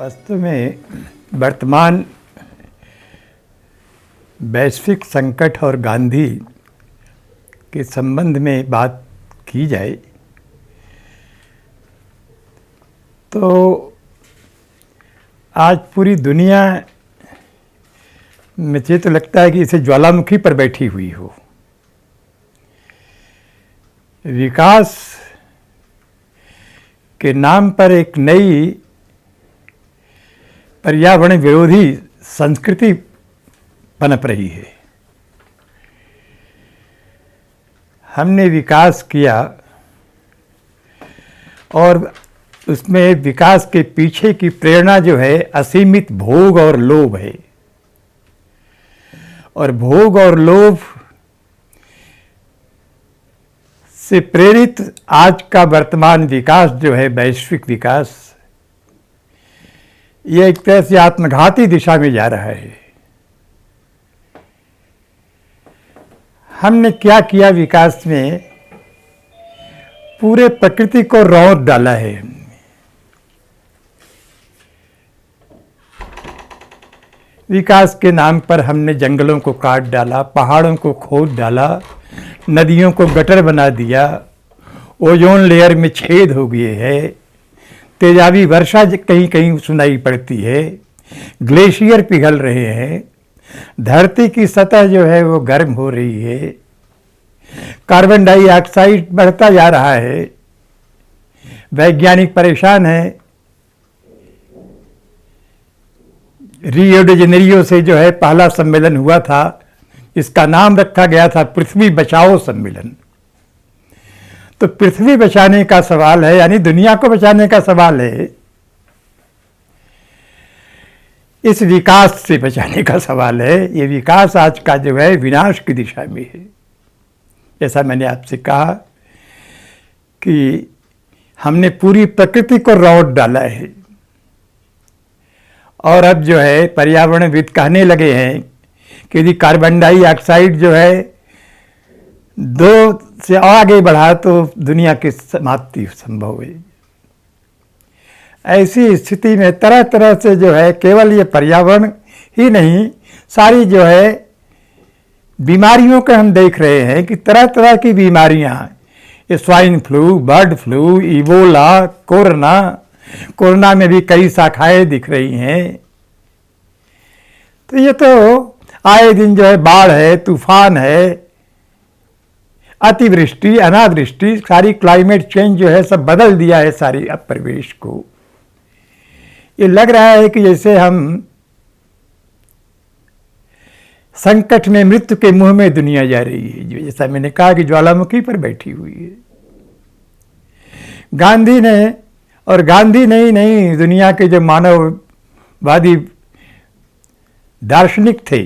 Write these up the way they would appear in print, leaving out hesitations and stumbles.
वास्तव में वर्तमान वैश्विक संकट और गांधी के संबंध में बात की जाए तो आज पूरी दुनिया मुझे तो लगता है कि इसे ज्वालामुखी पर बैठी हुई हो। विकास के नाम पर एक नई पर्यावरण विरोधी संस्कृति पनप रही है। हमने विकास किया और उसमें विकास के पीछे की प्रेरणा जो है असीमित भोग और लोभ है, और भोग और लोभ से प्रेरित आज का वर्तमान विकास जो है वैश्विक विकास, यह एक तरह से आत्मघाती दिशा में जा रहा है। हमने क्या किया विकास में, पूरे प्रकृति को रौंद डाला है। विकास के नाम पर हमने जंगलों को काट डाला, पहाड़ों को खोद डाला, नदियों को गटर बना दिया, ओजोन लेयर में छेद हो गए हैं, तेजाबी वर्षा कहीं कहीं सुनाई पड़ती है, ग्लेशियर पिघल रहे हैं, धरती की सतह जो है वो गर्म हो रही है, कार्बन डाइऑक्साइड बढ़ता जा रहा है, वैज्ञानिक परेशान हैं। रियो डी जेनेरियो से जो है पहला सम्मेलन हुआ था, इसका नाम रखा गया था पृथ्वी बचाओ सम्मेलन। तो पृथ्वी बचाने का सवाल है, यानी दुनिया को बचाने का सवाल है, इस विकास से बचाने का सवाल है। ये विकास आज का जो है विनाश की दिशा में है। जैसा मैंने आपसे कहा कि हमने पूरी प्रकृति को रौंद डाला है, और अब जो है पर्यावरणविद कहने लगे हैं कि यदि कार्बन डाइऑक्साइड जो है 2 से आगे बढ़ा तो दुनिया की समाप्ति संभव है। ऐसी स्थिति में तरह तरह से जो है केवल ये पर्यावरण ही नहीं, सारी जो है बीमारियों को हम देख रहे हैं कि तरह तरह की बीमारियां, ये swine flu, bird flu, Ebola, corona में भी कई शाखाएं दिख रही हैं। तो ये तो आए दिन जो है बाढ़ है, तूफान है, अतिवृष्टि, अनावृष्टि, सारी क्लाइमेट चेंज जो है सब बदल दिया है सारी अब परिवेश को। ये लग रहा है कि जैसे हम संकट में, मृत्यु के मुंह में दुनिया जा रही है। जैसा मैंने कहा कि ज्वालामुखी पर बैठी हुई है। गांधी ने, और गांधी नहीं दुनिया के जो मानववादी दार्शनिक थे,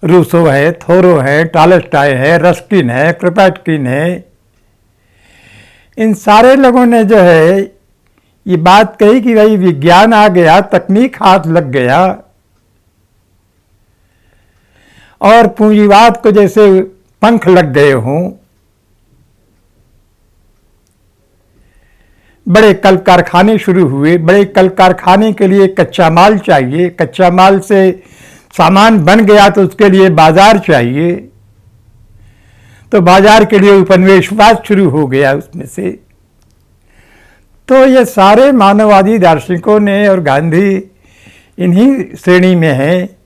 रूसो है, थोरो है, टॉलस्टॉय है, रस्किन है, कृपैटकिन है, इन सारे लोगों ने जो है ये बात कही कि भाई विज्ञान आ गया, तकनीक हाथ लग गया, और पूंजीवाद को जैसे पंख लग गए हों। बड़े कल कारखाने शुरू हुए, बड़े कल कारखाने के लिए कच्चा माल चाहिए, कच्चा माल से सामान बन गया तो उसके लिए बाजार चाहिए, तो बाजार के लिए उपनिवेशवाद शुरू हो गया उसमें से। तो ये सारे मानववादी दार्शनिकों ने, और गांधी इन्हीं श्रेणी में है,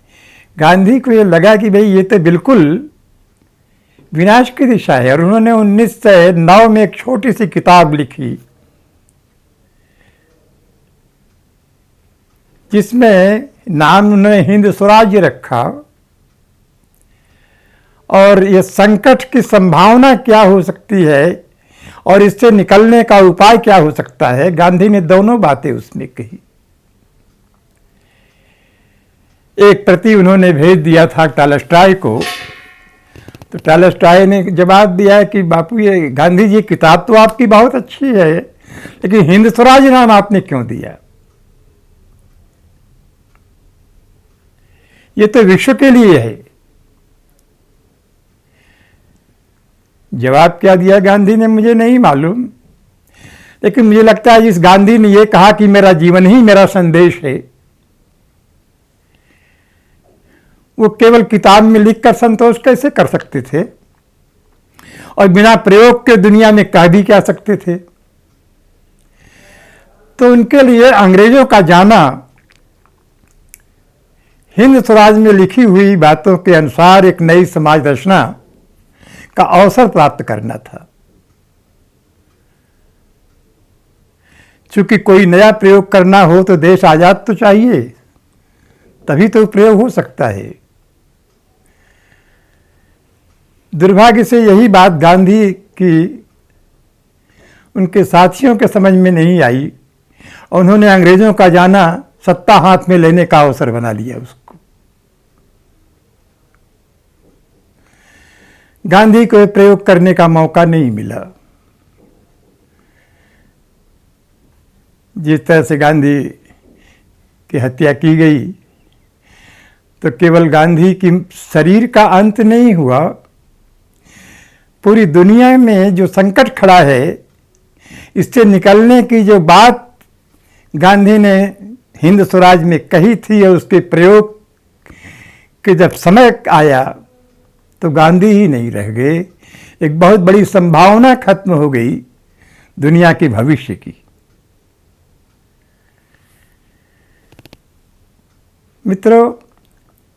गांधी को ये लगा कि भाई ये तो बिल्कुल विनाश की दिशा है, और उन्होंने 1909 में एक छोटी सी किताब लिखी जिसमें नाम उन्होंने हिंद स्वराज्य रखा, और ये संकट की संभावना क्या हो सकती है और इससे निकलने का उपाय क्या हो सकता है, गांधी ने दोनों बातें उसमें कही। एक प्रति उन्होंने भेज दिया था टॉलस्टॉय को, तो टॉलस्टॉय ने जवाब दिया कि बापू ये गांधी जी किताब तो आपकी बहुत अच्छी है, लेकिन हिंद स्वराज्य नाम आपने क्यों दिया? ये तो विश्व के लिए है। जवाब क्या दिया गांधी ने मुझे नहीं मालूम, लेकिन मुझे लगता है जिस गांधी ने यह कहा कि मेरा जीवन ही मेरा संदेश है, वो केवल किताब में लिखकर संतोष कैसे कर सकते थे और बिना प्रयोग के दुनिया में कह भी क्या सकते थे। तो उनके लिए अंग्रेजों का जाना हिंद स्वराज में लिखी हुई बातों के अनुसार एक नई समाज रचना का अवसर प्राप्त करना था। चूंकि कोई नया प्रयोग करना हो तो देश आजाद तो चाहिए, तभी तो प्रयोग हो सकता है। दुर्भाग्य से यही बात गांधी की उनके साथियों के समझ में नहीं आई और उन्होंने अंग्रेजों का जाना सत्ता हाथ में लेने का अवसर बना लिया उसको। गांधी को प्रयोग करने का मौका नहीं मिला। जिस तरह से गांधी की हत्या की गई तो केवल गांधी की शरीर का अंत नहीं हुआ, पूरी दुनिया में जो संकट खड़ा है इससे निकलने की जो बात गांधी ने हिंद स्वराज में कही थी और उसके प्रयोग के जब समय आया तो गांधी ही नहीं रह गए। एक बहुत बड़ी संभावना खत्म हो गई दुनिया के भविष्य की। मित्रों,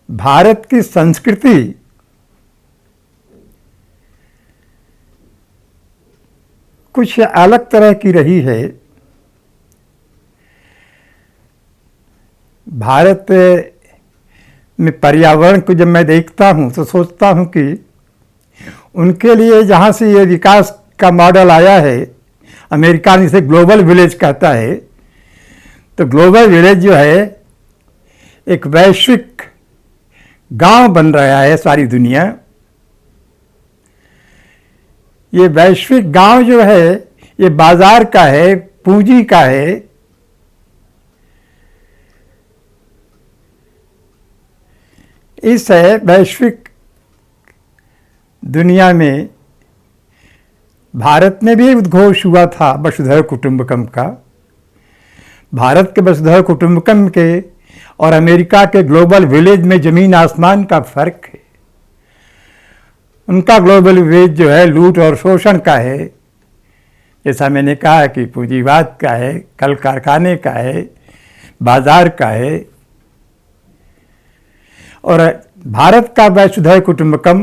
भारत की संस्कृति कुछ अलग तरह की रही है। भारत में पर्यावरण को जब मैं देखता हूँ तो सोचता हूँ कि उनके लिए जहाँ से ये विकास का मॉडल आया है, अमेरिका ने इसे ग्लोबल विलेज कहता है, तो ग्लोबल विलेज जो है एक वैश्विक गांव बन रहा है सारी दुनिया। ये वैश्विक गांव जो है ये बाजार का है, पूंजी का है। इस वैश्विक दुनिया में भारत में भी उद्घोष हुआ था वसुधैव कुटुंबकम का। भारत के वसुधैव कुटुंबकम के और अमेरिका के ग्लोबल विलेज में जमीन आसमान का फर्क है। उनका ग्लोबल विलेज जो है लूट और शोषण का है, जैसा मैंने कहा कि पूंजीवाद का है, कल कारखाने का है, बाजार का है। और भारत का वसुधैव कुटुंबकम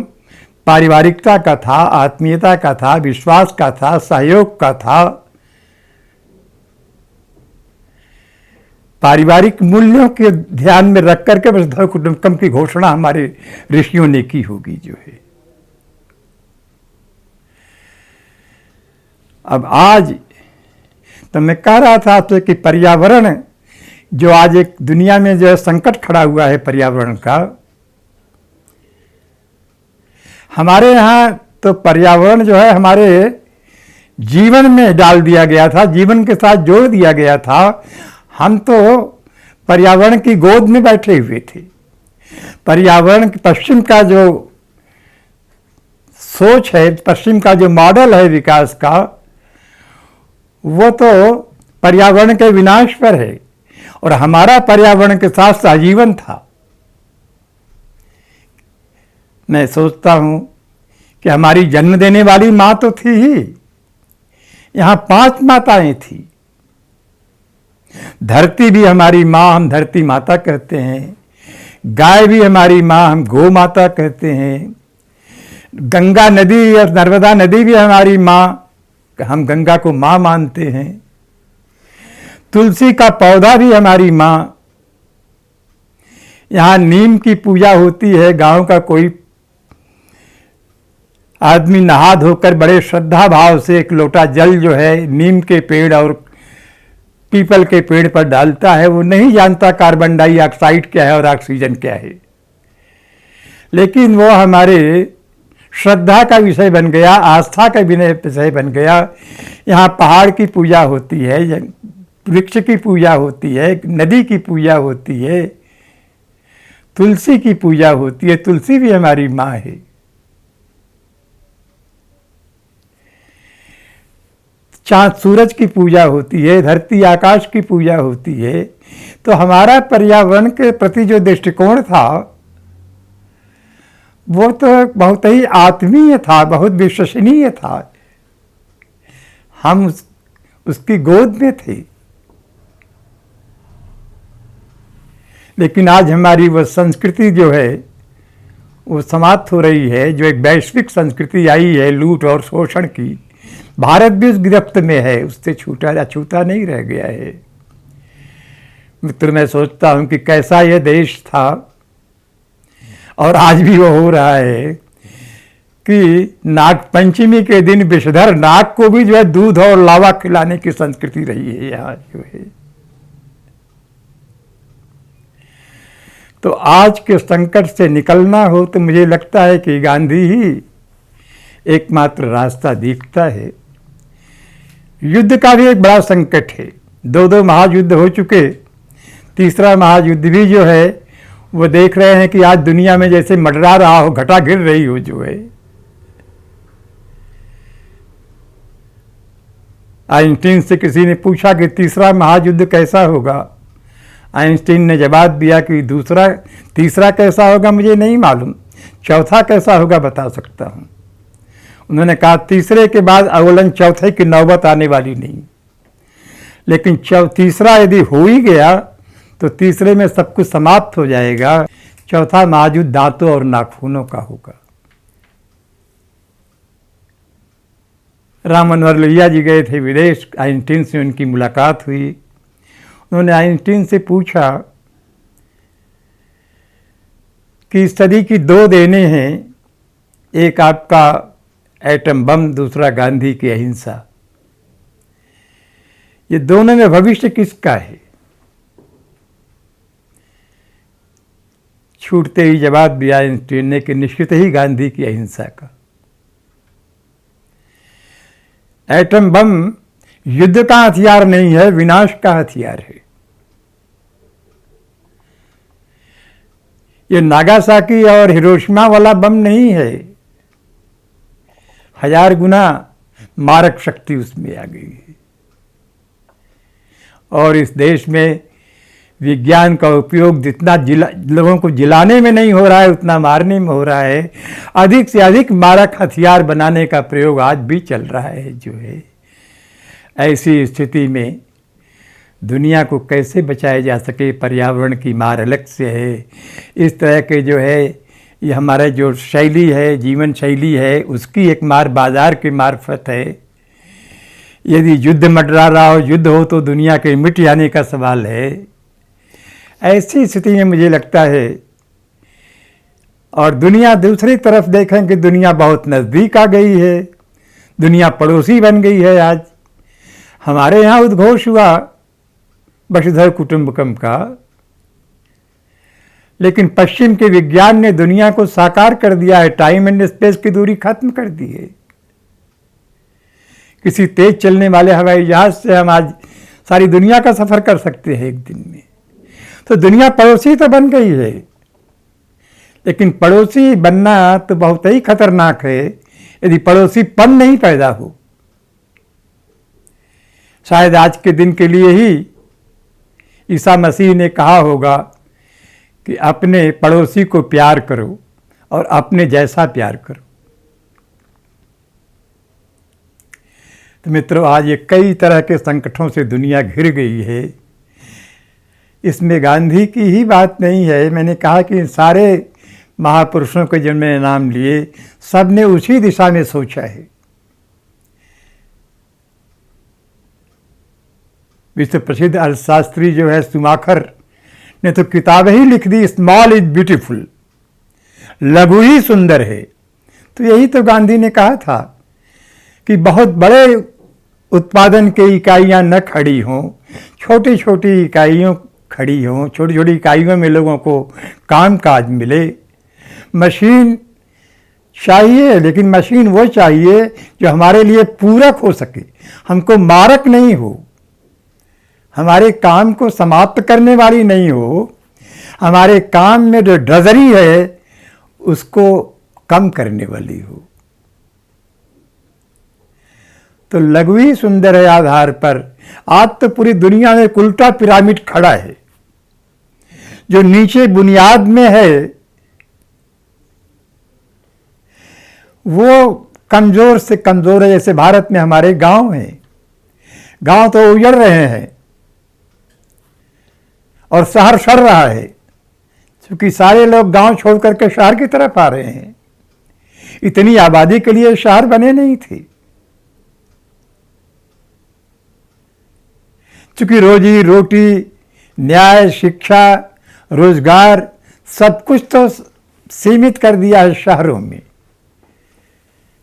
पारिवारिकता का था, आत्मीयता का था, विश्वास का था, सहयोग का था। पारिवारिक मूल्यों के ध्यान में रख करके वसुधैव कुटुंबकम की घोषणा हमारे ऋषियों ने की होगी जो है। अब आज तो मैं कह रहा था आपसे कि पर्यावरण जो आज एक दुनिया में जो है संकट खड़ा हुआ है पर्यावरण का, हमारे यहाँ तो पर्यावरण जो है हमारे जीवन में डाल दिया गया था, जीवन के साथ जोड़ दिया गया था। हम तो पर्यावरण की गोद में बैठे हुए थे। पर्यावरण पश्चिम का जो सोच है, पश्चिम का जो मॉडल है विकास का, वो तो पर्यावरण के विनाश पर है और हमारा पर्यावरण के साथ सहजीवन था। मैं सोचता हूं कि हमारी जन्म देने वाली माँ तो थी ही, यहां 5 माताएं थी। धरती भी हमारी माँ, हम धरती माता कहते हैं। गाय भी हमारी माँ, हम गौ माता कहते हैं। गंगा नदी और नर्मदा नदी भी हमारी माँ, हम गंगा को माँ मानते हैं। तुलसी का पौधा भी हमारी माँ। यहाँ नीम की पूजा होती है। गांव का कोई आदमी नहा धोकर बड़े श्रद्धा भाव से एक लोटा जल जो है नीम के पेड़ और पीपल के पेड़ पर डालता है। वो नहीं जानता कार्बन डाइऑक्साइड क्या है और ऑक्सीजन क्या है, लेकिन वो हमारे श्रद्धा का विषय बन गया, आस्था का विषय बन गया। यहाँ पहाड़ की पूजा होती है, वृक्ष की पूजा होती है, नदी की पूजा होती है, तुलसी की पूजा होती है। तुलसी भी हमारी माँ है। चांद सूरज की पूजा होती है, धरती आकाश की पूजा होती है, तो हमारा पर्यावरण के प्रति जो दृष्टिकोण था वो तो बहुत ही आत्मीय था, बहुत विश्वसनीय था। हम उसकी गोद में थे। लेकिन आज हमारी वो संस्कृति जो है वो समाप्त हो रही है। जो एक वैश्विक संस्कृति आई है लूट और शोषण की, भारत भी उस गिरफ्त में है, उससे छूटा नहीं रह गया है। मित्र, मैं सोचता हूँ कि कैसा ये देश था, और आज भी वो हो रहा है कि नाग पंचमी के दिन विषधर नाग को भी जो है दूध और लावा खिलाने की संस्कृति रही है यहाँ जो है। तो आज के संकट से निकलना हो तो मुझे लगता है कि गांधी ही एकमात्र रास्ता दिखता है। युद्ध का भी एक बड़ा संकट है। दो महायुद्ध हो चुके, तीसरा महायुद्ध भी जो है वो देख रहे हैं कि आज दुनिया में जैसे मंडरा रहा हो, घटा गिर रही हो जो है। आइंस्टीन से किसी ने पूछा कि तीसरा महायुद्ध कैसा होगा। आइंस्टीन ने जवाब दिया कि तीसरा कैसा होगा मुझे नहीं मालूम, चौथा कैसा होगा बता सकता हूँ। उन्होंने कहा तीसरे के बाद अवलन चौथे की नौबत आने वाली नहीं, लेकिन तीसरा यदि हो ही गया तो तीसरे में सब कुछ समाप्त हो जाएगा। चौथा महायुद्ध दांतों और नाखूनों का होगा। राम मनोहर लोहिया जी गए थे विदेश, आइंस्टीन से उनकी मुलाकात हुई। उन्होंने आइंस्टीन से पूछा कि सदी की दो देने हैं, एक आपका एटम बम, दूसरा गांधी की अहिंसा, ये दोनों में भविष्य किसका है? छूटते ही जवाब दिया आइंस्टीन ने कि निश्चित ही गांधी की अहिंसा का। एटम बम युद्ध का हथियार नहीं है, विनाश का हथियार है। ये नागासाकी और हिरोशिमा वाला बम नहीं है, 1000 गुना मारक शक्ति उसमें आ गई है। और इस देश में विज्ञान का उपयोग जितना लोगों को जिलाने में नहीं हो रहा है उतना मारने में हो रहा है। अधिक से अधिक मारक हथियार बनाने का प्रयोग आज भी चल रहा है जो है। ऐसी स्थिति में दुनिया को कैसे बचाया जा सके, पर्यावरण की मार अलग से है। इस तरह के जो है ये हमारा जो शैली है, जीवन शैली है, उसकी एक मार बाजार के मार्फत है। यदि युद्ध मंडरा रहा हो, युद्ध हो तो दुनिया के मिट जाने का सवाल है। ऐसी स्थिति में मुझे लगता है, और दुनिया दूसरी तरफ देखें कि दुनिया बहुत नज़दीक आ गई है, दुनिया पड़ोसी बन गई है। आज हमारे यहाँ उद्घोष हुआ वसुधैव कुटुंबकम का, लेकिन पश्चिम के विज्ञान ने दुनिया को साकार कर दिया है, टाइम एंड स्पेस की दूरी खत्म कर दी है। किसी तेज चलने वाले हवाई जहाज से हम आज सारी दुनिया का सफर कर सकते हैं एक दिन में। तो दुनिया पड़ोसी तो बन गई है, लेकिन पड़ोसी बनना तो बहुत ही खतरनाक है यदि पड़ोसीपन नहीं पैदा हो। शायद आज के दिन के लिए ही ईसा मसीह ने कहा होगा कि अपने पड़ोसी को प्यार करो और अपने जैसा प्यार करो। तो मित्रों, आज ये कई तरह के संकटों से दुनिया घिर गई है। इसमें गांधी की ही बात नहीं है। मैंने कहा कि सारे महापुरुषों के जिन मैंने नाम लिए, सब ने उसी दिशा में सोचा है। विश्व प्रसिद्ध अर्थशास्त्री जो है सुमाकर ने तो किताब ही लिख दी, स्मॉल इज ब्यूटीफुल, लघु ही सुंदर है। तो यही तो गांधी ने कहा था कि बहुत बड़े उत्पादन की इकाइयां न खड़ी हों, छोटी छोटी इकाइयों खड़ी हों, छोटी छोटी इकाइयों में लोगों को काम काज मिले। मशीन चाहिए, लेकिन मशीन वो चाहिए जो हमारे लिए पूरक हो सके, हमको मारक नहीं हो, हमारे काम को समाप्त करने वाली नहीं हो, हमारे काम में जो ड्रजरी है उसको कम करने वाली हो। तो लघु ही सुंदर है आधार पर। आज तो पूरी दुनिया में एक उल्टा पिरामिड खड़ा है। जो नीचे बुनियाद में है वो कमजोर से कमजोर है। जैसे भारत में हमारे गांव हैं, गांव तो उजड़ रहे हैं और शहर सड़ रहा है, क्योंकि सारे लोग गांव छोड़ करके शहर की तरफ आ रहे हैं। इतनी आबादी के लिए शहर बने नहीं थे, क्योंकि रोजी रोटी, न्याय, शिक्षा, रोजगार सब कुछ तो सीमित कर दिया है शहरों में।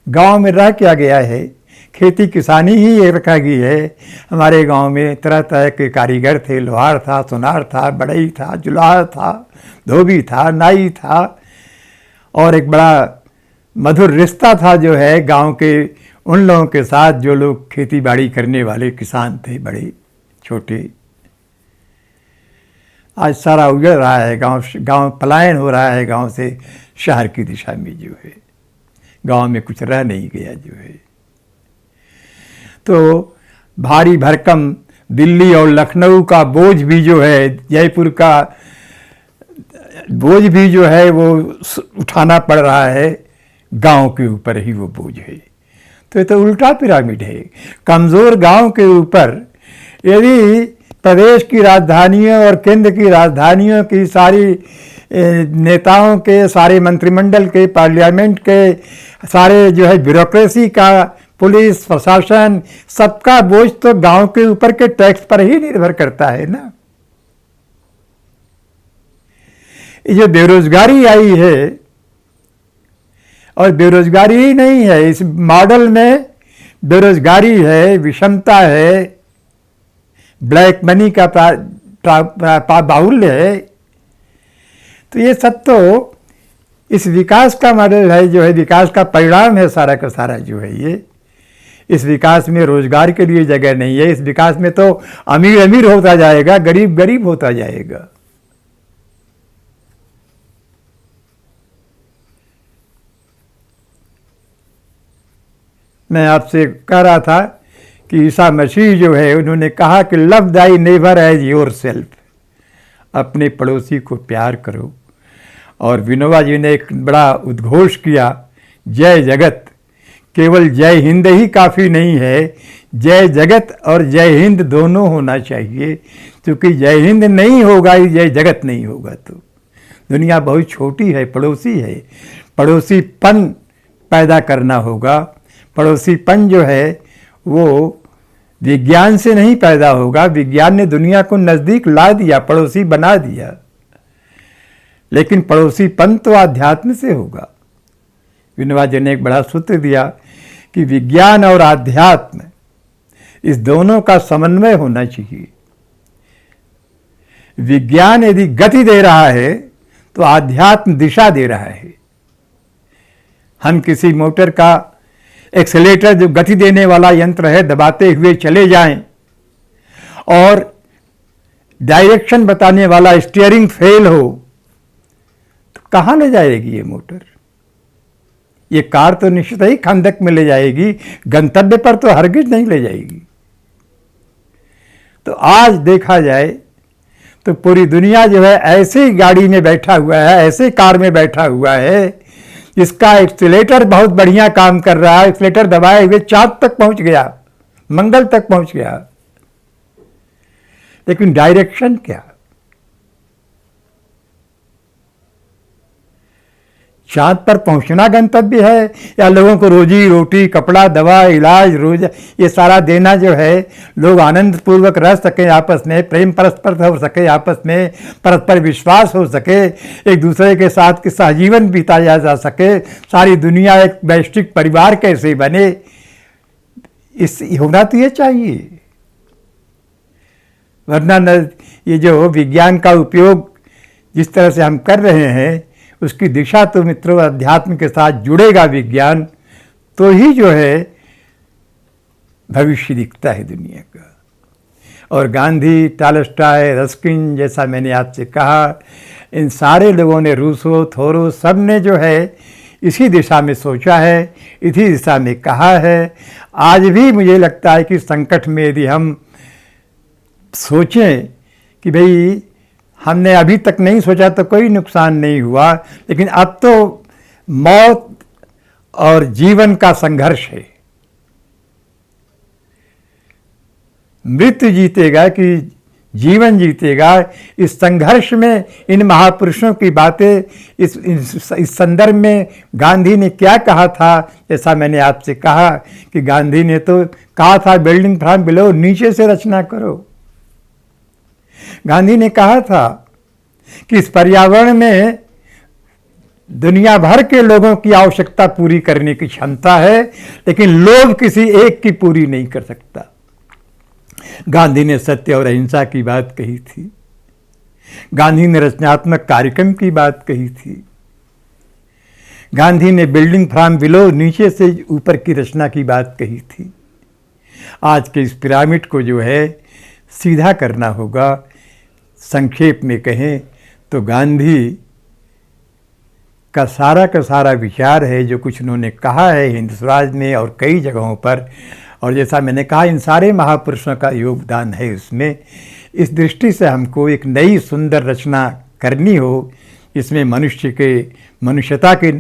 गांव में रह क्या गया है? खेती किसानी ही रखा गई है। हमारे गांव में तरह तरह के कारीगर थे, लोहार था, सुनार था, बढ़ई था, जुलाहा था, धोबी था, नाई था, और एक बड़ा मधुर रिश्ता था जो है गांव के उन लोगों के साथ जो लोग खेती बाड़ी करने वाले किसान थे, बड़े छोटे। आज सारा उजड़ रहा है, गांव पलायन हो रहा है गांव से शहर की दिशा में जो है। गांव में कुछ रह नहीं गया जो है। तो भारी भरकम दिल्ली और लखनऊ का बोझ भी जो है, जयपुर का बोझ भी जो है वो उठाना पड़ रहा है, गांव के ऊपर ही वो बोझ है। तो ये तो उल्टा पिरामिड है। कमज़ोर गांव के ऊपर यदि प्रदेश की राजधानियों और केंद्र की राजधानियों की सारी नेताओं के, सारे मंत्रिमंडल के, पार्लियामेंट के, सारे जो है ब्यूरोक्रेसी का, पुलिस प्रशासन, सबका बोझ तो गांव के ऊपर के टैक्स पर ही निर्भर करता है ना। ये जो बेरोजगारी आई है, और बेरोजगारी ही नहीं है, इस मॉडल में बेरोजगारी है, विषमता है, ब्लैक मनी का बाहुल्य है। तो ये सब तो इस विकास का मॉडल है, जो है विकास का परिणाम है सारा का सारा जो है ये। इस विकास में रोजगार के लिए जगह नहीं है। इस विकास में तो अमीर अमीर होता जाएगा, गरीब गरीब होता जाएगा। मैं आपसे कह रहा था कि ईसा मसीह जो है उन्होंने कहा कि love thy neighbour as yourself, अपने पड़ोसी को प्यार करो। और विनोबा जी ने एक बड़ा उद्घोष किया, जय जगत। केवल जय हिंद ही काफ़ी नहीं है, जय जगत और जय हिंद दोनों होना चाहिए, क्योंकि जय हिंद नहीं होगा, जय जगत नहीं होगा तो दुनिया बहुत छोटी है, पड़ोसी है। पड़ोसीपन पैदा करना होगा। पड़ोसीपन जो है वो विज्ञान से नहीं पैदा होगा। विज्ञान ने दुनिया को नज़दीक ला दिया, पड़ोसी बना दिया, लेकिन पड़ोसीपन तो आध्यात्म से होगा। विनोबा जी ने एक बड़ा सूत्र दिया कि विज्ञान और आध्यात्म, इस दोनों का समन्वय होना चाहिए। विज्ञान यदि गति दे रहा है तो आध्यात्म दिशा दे रहा है। हम किसी मोटर का एक्सेलेरेटर, जो गति देने वाला यंत्र है, दबाते हुए चले जाएं और डायरेक्शन बताने वाला स्टीयरिंग फेल हो तो कहाँ ले जाएगी ये मोटर? ये कार तो निश्चित ही खंदक में ले जाएगी, गंतव्य पर तो हरगिज नहीं ले जाएगी। तो आज देखा जाए तो पूरी दुनिया जो है ऐसी गाड़ी में बैठा हुआ है, ऐसे कार में बैठा हुआ है जिसका एक्सीलेटर बहुत बढ़िया काम कर रहा है। एक्सीलेटर दबाए हुए चांद तक पहुंच गया, मंगल तक पहुंच गया, लेकिन डायरेक्शन क्या? चांद पर पहुंचना गंतव्य है या लोगों को रोजी रोटी, कपड़ा, दवा, इलाज, रोज ये सारा देना जो है, लोग आनंद पूर्वक रह सके, आपस में प्रेम परस्पर हो सके, आपस में परस्पर विश्वास हो सके, एक दूसरे के साथ के सहजीवन बिताया जा सके, सारी दुनिया एक वैश्विक परिवार कैसे बने, इस होना तो ये चाहिए। वरना ये जो विज्ञान का उपयोग जिस तरह से हम कर रहे हैं, उसकी दिशा तो मित्रों अध्यात्म के साथ जुड़ेगा विज्ञान, तो ही जो है भविष्य दिखता है दुनिया का। और गांधी, टॉलस्टॉय, रस्किन, जैसा मैंने आपसे कहा, इन सारे लोगों ने, रूसो, थोरो, सब ने जो है इसी दिशा में सोचा है, इसी दिशा में कहा है। आज भी मुझे लगता है कि संकट में यदि हम सोचें कि भाई हमने अभी तक नहीं सोचा तो कोई नुकसान नहीं हुआ, लेकिन अब तो मौत और जीवन का संघर्ष है। मृत्यु जीतेगा कि जीवन जीतेगा, इस संघर्ष में इन महापुरुषों की बातें, इस संदर्भ में गांधी ने क्या कहा था। जैसा मैंने आपसे कहा कि गांधी ने तो कहा था बिल्डिंग फ्रॉम बिलो, नीचे से रचना करो। गांधी ने कहा था कि इस पर्यावरण में दुनिया भर के लोगों की आवश्यकता पूरी करने की क्षमता है, लेकिन लोभ किसी एक की पूरी नहीं कर सकता। गांधी ने सत्य और अहिंसा की बात कही थी। गांधी ने रचनात्मक कार्यक्रम की बात कही थी। गांधी ने बिल्डिंग फ्रॉम बिलो, नीचे से ऊपर की रचना की बात कही थी। आज के इस पिरामिड को जो है सीधा करना होगा। संक्षेप में कहें तो गांधी का सारा विचार है जो कुछ उन्होंने कहा है हिंद स्वराज में और कई जगहों पर, और जैसा मैंने कहा इन सारे महापुरुषों का योगदान है उसमें। इस दृष्टि से हमको एक नई सुंदर रचना करनी हो, जिसमें मनुष्यता के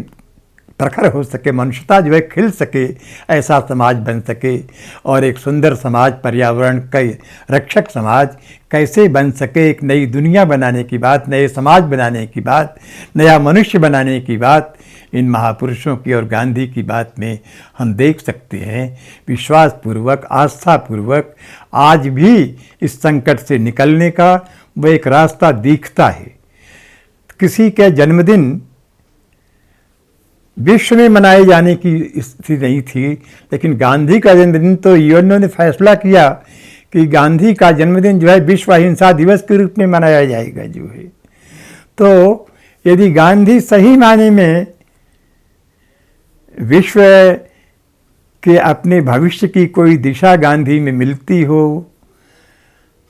प्रखर हो सके, मनुष्यता जो है खिल सके, ऐसा समाज बन सके। और एक सुंदर समाज, पर्यावरण का रक्षक समाज कैसे बन सके, एक नई दुनिया बनाने की बात, नए समाज बनाने की बात, नया मनुष्य बनाने की बात इन महापुरुषों की और गांधी की बात में हम देख सकते हैं। विश्वासपूर्वक, आस्थापूर्वक आज भी इस संकट से निकलने का वो एक रास्ता दिखता है। किसी के जन्मदिन विश्व में मनाए जाने की स्थिति नहीं थी, लेकिन गांधी का जन्मदिन तो यूएनओ ने फैसला किया कि गांधी का जन्मदिन जो है विश्व अहिंसा दिवस के रूप में मनाया जाएगा जो है। तो यदि गांधी सही मायने में विश्व के अपने भविष्य की कोई दिशा गांधी में मिलती हो,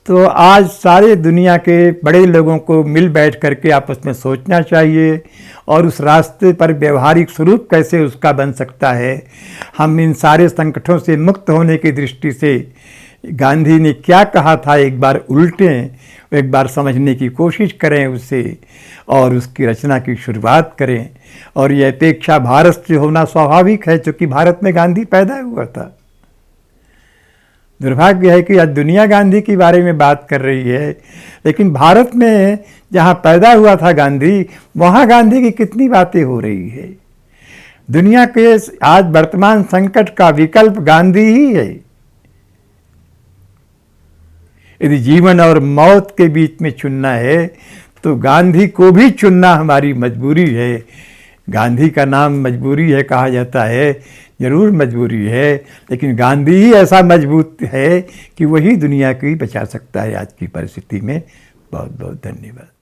तो आज सारे दुनिया के बड़े लोगों को मिल बैठ करके आपस में सोचना चाहिए और उस रास्ते पर व्यवहारिक स्वरूप कैसे उसका बन सकता है। हम इन सारे संकटों से मुक्त होने की दृष्टि से गांधी ने क्या कहा था एक बार उल्टें, एक बार समझने की कोशिश करें उसे और उसकी रचना की शुरुआत करें। और यह अपेक्षा भारत से होना स्वाभाविक है, क्योंकि भारत में गांधी पैदा हुआ था। दुर्भाग्य है कि आज दुनिया गांधी के बारे में बात कर रही है, लेकिन भारत में जहाँ पैदा हुआ था गांधी, वहाँ गांधी की कितनी बातें हो रही है। दुनिया के आज वर्तमान संकट का विकल्प गांधी ही है। यदि जीवन और मौत के बीच में चुनना है तो गांधी को भी चुनना हमारी मजबूरी है। गांधी का नाम मजबूरी है कहा जाता है, जरूर मजबूरी है, लेकिन गांधी ही ऐसा मजबूत है कि वही दुनिया की बचा सकता है आज की परिस्थिति में। बहुत बहुत धन्यवाद।